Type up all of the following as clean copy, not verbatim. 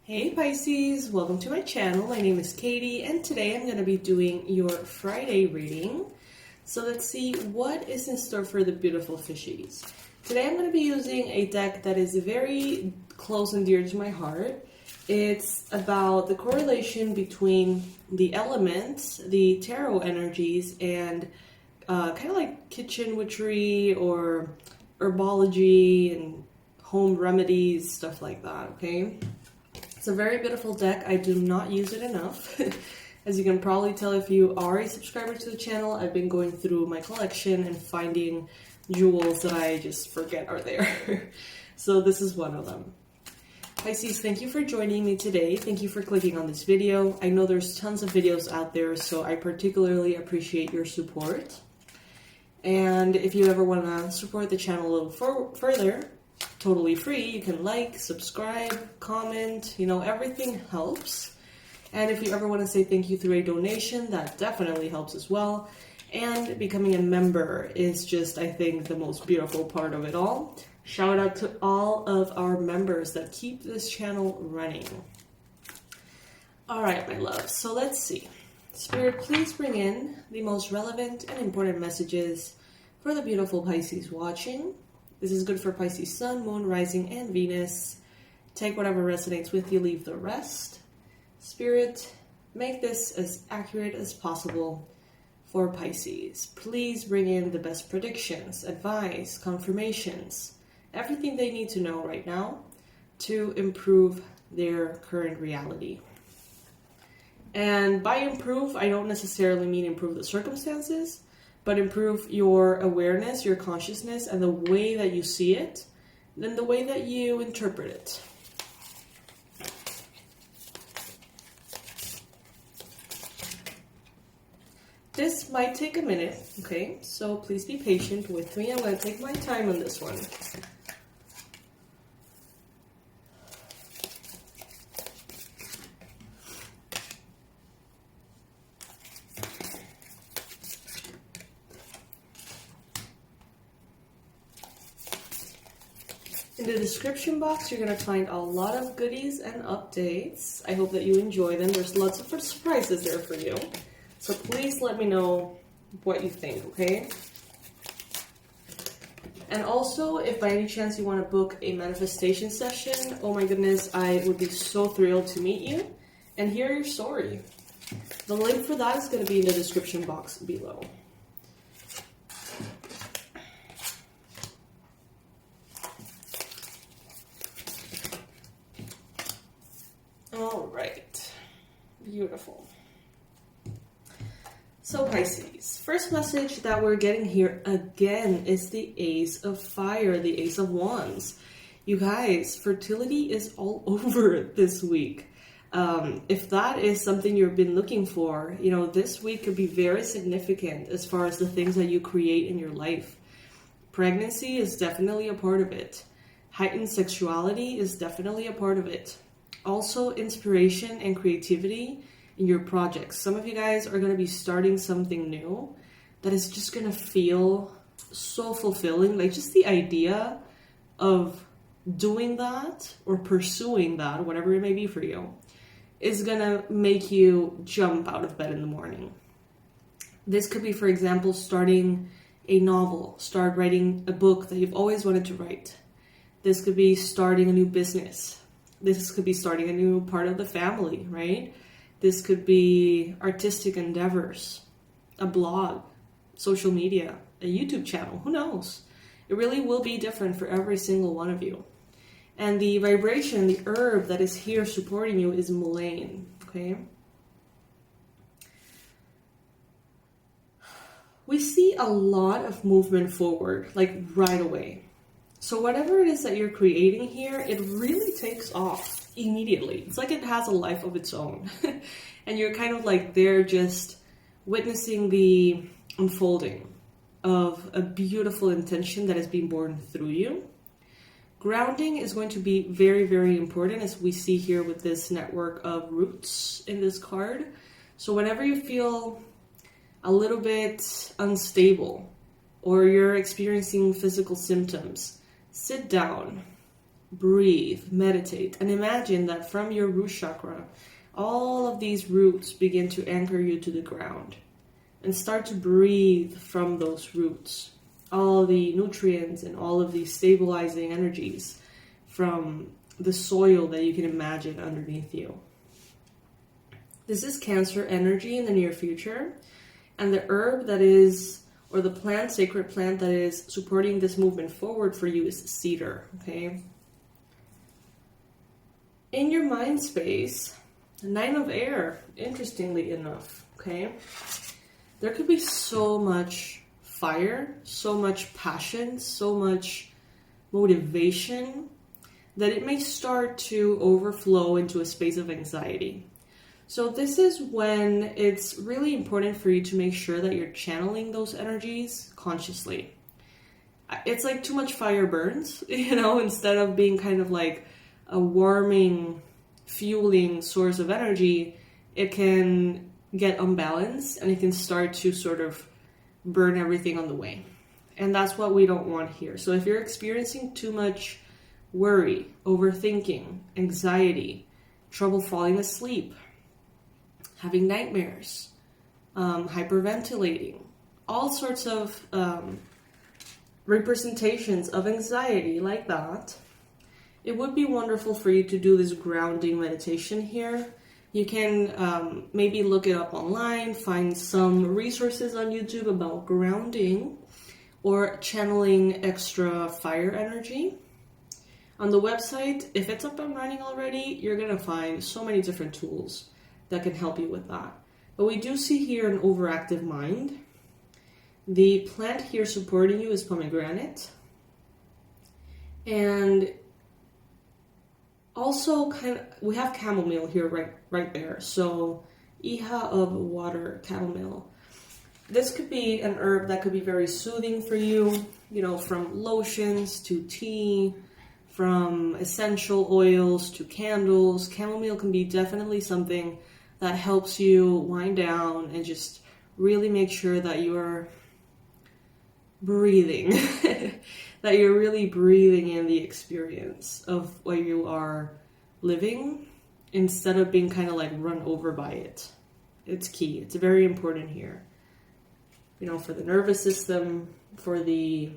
Hey Pisces, welcome to my channel. My name is Katie and today I'm going to be doing your Friday reading. So let's see what is in store for the beautiful fishies. Today I'm going to be using a deck that is very close and dear to my heart. It's about the correlation between the elements, the tarot energies, and kind of like kitchen witchery or herbology and home remedies, stuff like that, okay? It's a very beautiful deck. I do not use it enough. As you can probably tell if you are a subscriber to the channel, I've been going through my collection and finding jewels that I just forget are there. So this is one of them. Pisces, thank you for joining me today. Thank you for clicking on this video. I know there's tons of videos out there, so I particularly appreciate your support. And if you ever want to support the channel a little further, totally free. You can like, subscribe, comment, everything helps. And if you ever want to say thank you through a donation, that definitely helps as well. And becoming a member is just, I think, the most beautiful part of it all. Shout out to all of our members that keep this channel running. All right, my love. So let's see. Spirit, please bring in the most relevant and important messages for the beautiful Pisces watching. This is good for Pisces Sun, Moon, Rising, and Venus. Take whatever resonates with you, leave the rest. Spirit, make this as accurate as possible for Pisces. Please bring in the best predictions, advice, confirmations, everything they need to know right now to improve their current reality. And by improve, I don't necessarily mean improve the circumstances, but improve your awareness, your consciousness, and the way that you see it, then the way that you interpret it. This might take a minute, okay? So please be patient with me. I'm going to take my time on this one. In the description box, you're going to find a lot of goodies and updates. I hope that you enjoy them. There's lots of surprises there for you. So please let me know what you think, okay? And also, if by any chance you want to book a manifestation session, oh my goodness, I would be so thrilled to meet you and hear your story. The link for that is going to be in the description box below. All right, beautiful. So Pisces, first message that we're getting here again is the Ace of Fire, the Ace of Wands. You guys, fertility is all over this week. If that is something you've been looking for, this week could be very significant as far as the things that you create in your life. Pregnancy is definitely a part of it. Heightened sexuality is definitely a part of it. Also, inspiration and creativity in your projects. Some of you guys are going to be starting something new that is just going to feel so fulfilling. Like just the idea of doing that or pursuing that, whatever it may be for you, is going to make you jump out of bed in the morning. This could be, for example, starting a novel, start writing a book that you've always wanted to write. This could be starting a new business. This could be starting a new part of the family, right? This could be artistic endeavors, a blog, social media, a YouTube channel, who knows? It really will be different for every single one of you. And the vibration, the herb that is here supporting you is mullein, okay? We see a lot of movement forward, like right away. So whatever it is that you're creating here, it really takes off immediately. It's like it has a life of its own. And you're kind of like there just witnessing the unfolding of a beautiful intention that is being born through you. Grounding is going to be very, very important, as we see here with this network of roots in this card. So whenever you feel a little bit unstable or you're experiencing physical symptoms, sit down, breathe, meditate, and imagine that from your root chakra, all of these roots begin to anchor you to the ground. And start to breathe from those roots. All the nutrients and all of these stabilizing energies from the soil that you can imagine underneath you. This is Cancer energy in the near future. And the herb that is, or the plant, sacred plant that is supporting this movement forward for you is cedar, okay? In your mind space, the 9 of air, interestingly enough, okay? There could be so much fire, so much passion, so much motivation that it may start to overflow into a space of anxiety. So this is when it's really important for you to make sure that you're channeling those energies consciously. It's like too much fire burns, you know, instead of being kind of like a warming, fueling source of energy, it can get unbalanced and it can start to sort of burn everything on the way. And that's what we don't want here. So if you're experiencing too much worry, overthinking, anxiety, trouble falling asleep, having nightmares, hyperventilating, all sorts of representations of anxiety like that, it would be wonderful for you to do this grounding meditation here. You can maybe look it up online, find some resources on YouTube about grounding or channeling extra fire energy. On the website, if it's up and running already, you're going to find so many different tools that can help you with that. But we do see here an overactive mind. The plant here supporting you is pomegranate. And also we have chamomile here right there. So Iha of water, chamomile. This could be an herb that could be very soothing for you, you know, from lotions to tea, from essential oils to candles. Chamomile can be definitely something that helps you wind down and just really make sure that you are breathing, that you're really breathing in the experience of what you are living instead of being kind of like run over by it. It's key. It's very important here. You know, for the nervous system, for the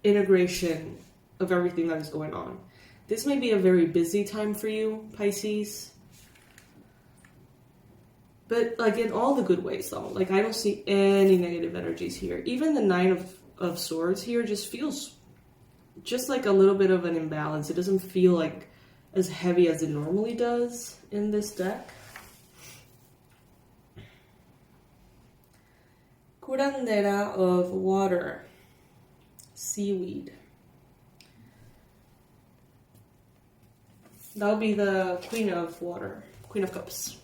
integration of everything that is going on. This may be a very busy time for you, Pisces. But like in all the good ways though, like I don't see any negative energies here. Even the 9 of swords here just feels just like a little bit of an imbalance. It doesn't feel like as heavy as it normally does in this deck. Curandera of water, seaweed. That'll be the Queen of Water, Queen of Cups.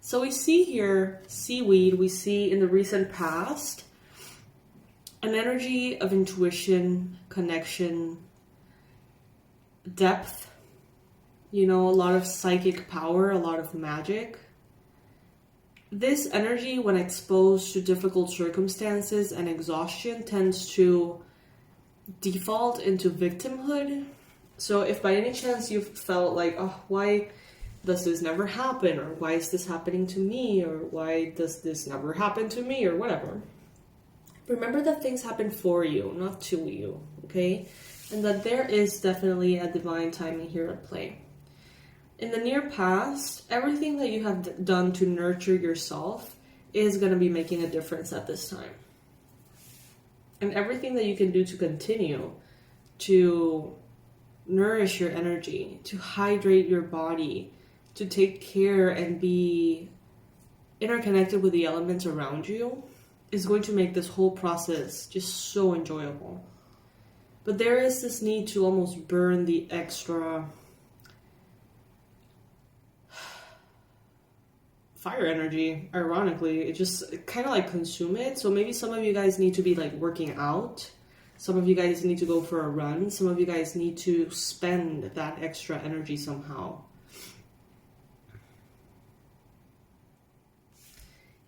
So we see here seaweed, we see in the recent past an energy of intuition, connection, depth, you know, a lot of psychic power, a lot of magic. This energy, when exposed to difficult circumstances and exhaustion, tends to default into victimhood. So if by any chance you felt like, oh, why does this never happen? Or why is this happening to me? Or why does this never happen to me? Or whatever. Remember that things happen for you, not to you, okay? And that there is definitely a divine timing here at play. In the near past, everything that you have done to nurture yourself is going to be making a difference at this time. And everything that you can do to continue to nourish your energy, to hydrate your body, to take care and be interconnected with the elements around you is going to make this whole process just so enjoyable. But there is this need to almost burn the extra fire energy, ironically. It just kind of like consume it. So maybe some of you guys need to be like working out. Some of you guys need to go for a run. Some of you guys need to spend that extra energy somehow.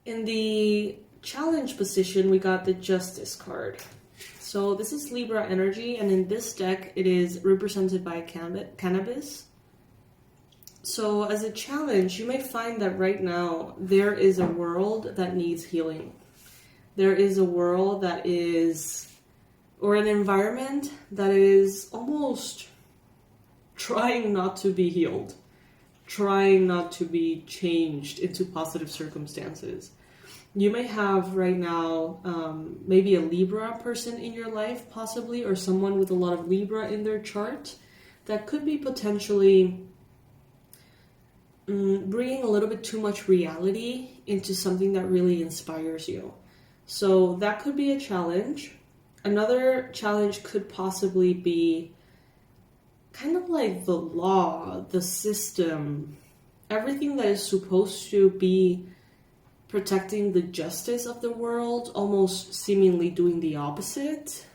In the challenge position, we got the Justice card. So So this is Libra energy, and in this deck, it is represented by cannabis. So as a challenge, you may find that right now, there is a world that needs healing. There is a world that is, or an environment that is almost trying not to be healed, trying not to be changed into positive circumstances. You may have right now maybe a Libra person in your life, possibly, or someone with a lot of Libra in their chart that could be potentially bringing a little bit too much reality into something that really inspires you. So that could be a challenge. Another challenge could possibly be kind of like the law, the system, everything that is supposed to be protecting the justice of the world, almost seemingly doing the opposite,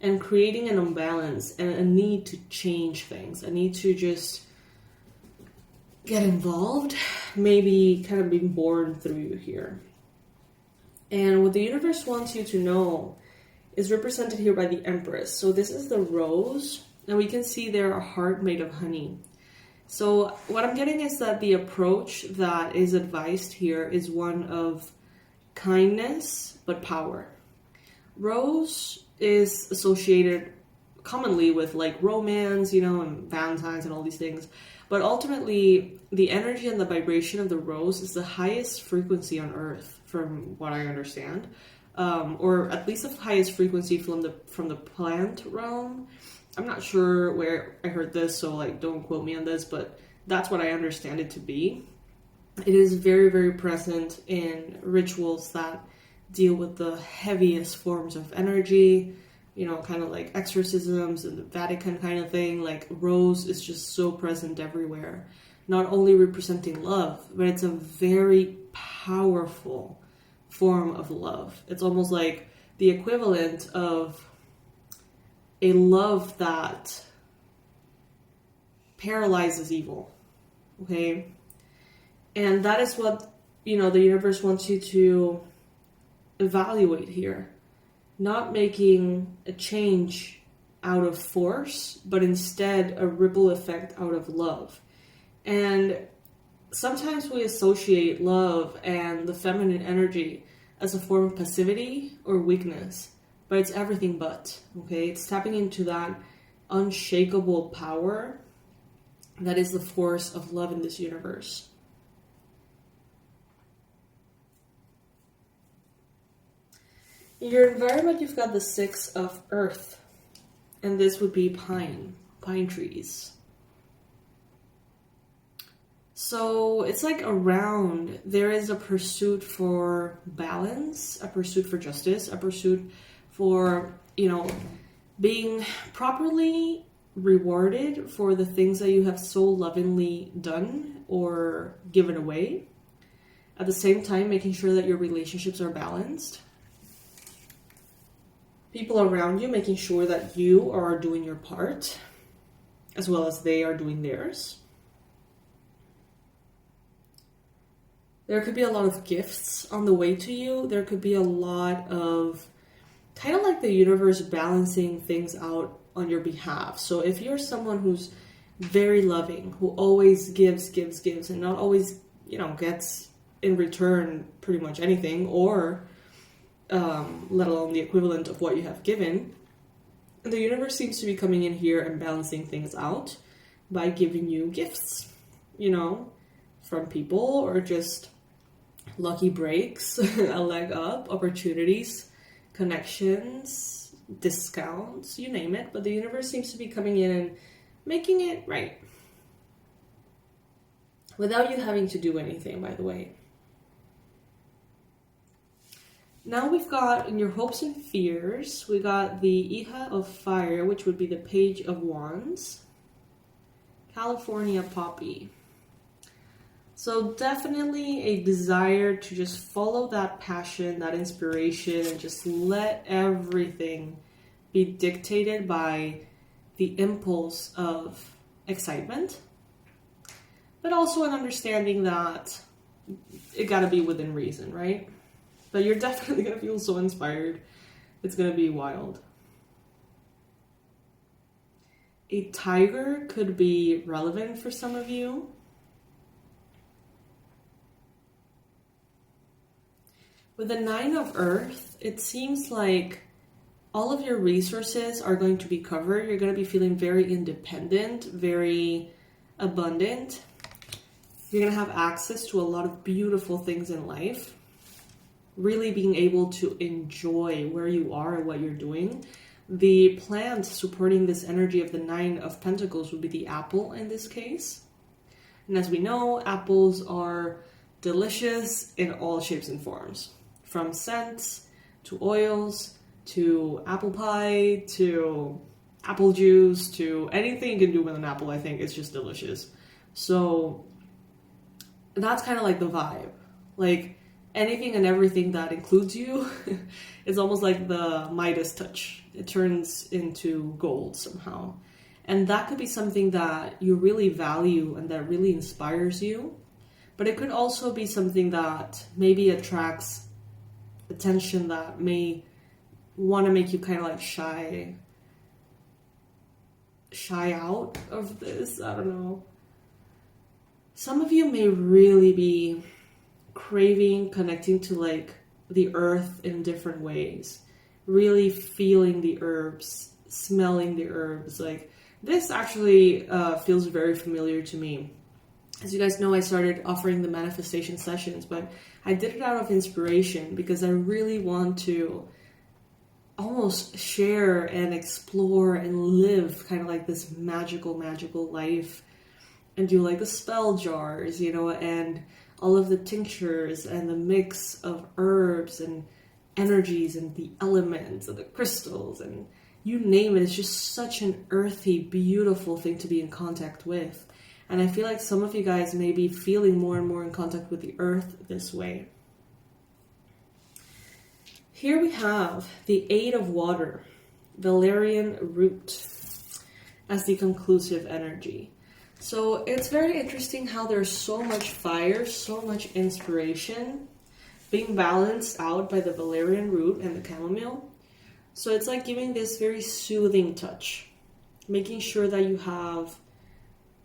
and creating an imbalance and a need to change things, a need to just get involved, maybe kind of being born through you here. And what the universe wants you to know is represented here by the Empress. So this is the rose, and we can see there a heart made of honey. So what I'm getting is that the approach that is advised here is one of kindness, but power. Rose is associated commonly with like romance, and Valentine's and all these things. But ultimately, the energy and the vibration of the rose is the highest frequency on Earth, from what I understand. Or at least the highest frequency from the plant realm. I'm not sure where I heard this, so like don't quote me on this, but that's what I understand it to be. It is very, very present in rituals that deal with the heaviest forms of energy, kind of like exorcisms and the Vatican kind of thing. Like rose is just so present everywhere, not only representing love, but it's a very powerful form of love. It's almost like the equivalent of a love that paralyzes evil, okay? And that is what, the universe wants you to evaluate here. Not making a change out of force, but instead a ripple effect out of love. And sometimes we associate love and the feminine energy as a form of passivity or weakness. But it's everything but, okay? It's tapping into that unshakable power that is the force of love in this universe. In your environment, you've got the 6 of Earth. And this would be pine trees. So it's like around, there is a pursuit for balance, a pursuit for justice, a pursuit for, being properly rewarded for the things that you have so lovingly done or given away. At the same time, making sure that your relationships are balanced. People around you, making sure that you are doing your part, as well as they are doing theirs. There could be a lot of gifts on the way to you. There could be a lot of kind of like the universe balancing things out on your behalf. So if you're someone who's very loving, who always gives, and not always, gets in return pretty much anything, or let alone the equivalent of what you have given, the universe seems to be coming in here and balancing things out by giving you gifts, from people, or just lucky breaks, a leg up, opportunities, connections, discounts, you name it. But the universe seems to be coming in and making it right. Without you having to do anything, by the way. Now we've got, in your hopes and fears, we got the Hija of Fire, which would be the Page of Wands. California Poppy. So definitely a desire to just follow that passion, that inspiration, and just let everything be dictated by the impulse of excitement. But also an understanding that it gotta be within reason, right? But you're definitely gonna feel so inspired. It's going to be wild. A tiger could be relevant for some of you. With the 9 of Earth, it seems like all of your resources are going to be covered. You're going to be feeling very independent, very abundant. You're going to have access to a lot of beautiful things in life. Really being able to enjoy where you are and what you're doing. The plant supporting this energy of the 9 of Pentacles would be the apple in this case. And as we know, apples are delicious in all shapes and forms. From scents, to oils, to apple pie, to apple juice, to anything you can do with an apple, I think it's just delicious. So that's kind of like the vibe. Like anything and everything that includes you is almost like the Midas touch. It turns into gold somehow. And that could be something that you really value and that really inspires you. But it could also be something that maybe attracts attention that may want to make you kind of like shy out of this. I don't know. Some of you may really be craving connecting to like the earth in different ways, really feeling the herbs, smelling the herbs. Like this actually feels very familiar to me. As you guys know, I started offering the manifestation sessions, but I did it out of inspiration because I really want to almost share and explore and live kind of like this magical life and do like the spell jars, you know, and all of the tinctures and the mix of herbs and energies and the elements and the crystals and you name it. It's just such an earthy, beautiful thing to be in contact with. And I feel like some of you guys may be feeling more and more in contact with the earth this way. Here we have the 8 of Water, valerian root, as the conclusive energy. So it's very interesting how there's so much fire, so much inspiration being balanced out by the valerian root and the chamomile. So it's like giving this very soothing touch, making sure that you have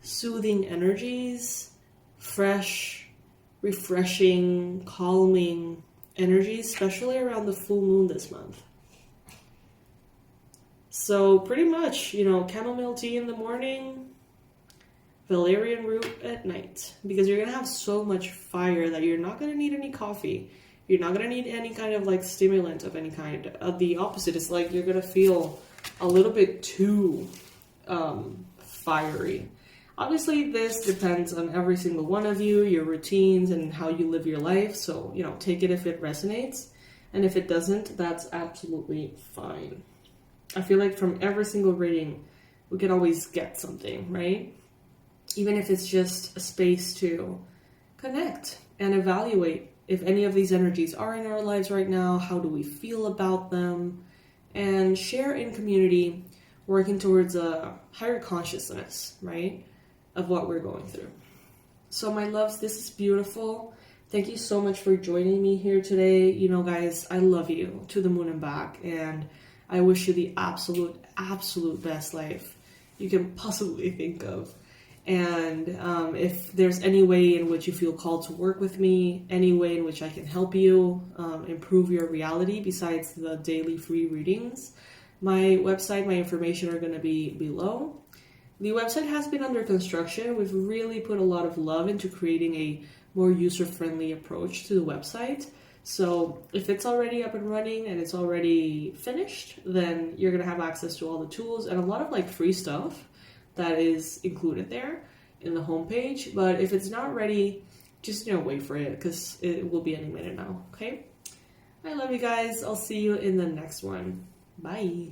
soothing energies, fresh, refreshing, calming energies, especially around the full moon this month. So pretty much, you know, chamomile tea in the morning, valerian root at night, because you're going to have so much fire that you're not going to need any coffee. You're not going to need any kind of like stimulant of any kind. The opposite is like you're going to feel a little bit too fiery. Obviously, this depends on every single one of you, your routines, and how you live your life. So, you know, take it if it resonates. And if it doesn't, that's absolutely fine. I feel like from every single reading, we can always get something, right? Even if it's just a space to connect and evaluate if any of these energies are in our lives right now, how do we feel about them, and share in community, working towards a higher consciousness, right? Of what we're going through. So my loves, this is beautiful. Thank you so much for joining me here today. You know, guys, I love you to the moon and back, and I wish you the absolute best life you can possibly think of. And if there's any way in which you feel called to work with me, any way in which I can help you improve your reality besides the daily free readings, my website, my information are going to be below. The website has been under construction. We've really put a lot of love into creating a more user-friendly approach to the website. So if it's already up and running and it's already finished, then you're going to have access to all the tools and a lot of like free stuff that is included there in the homepage. But if it's not ready, just, you know, wait for it because it will be any minute now. Okay. I love you guys. I'll see you in the next one. Bye.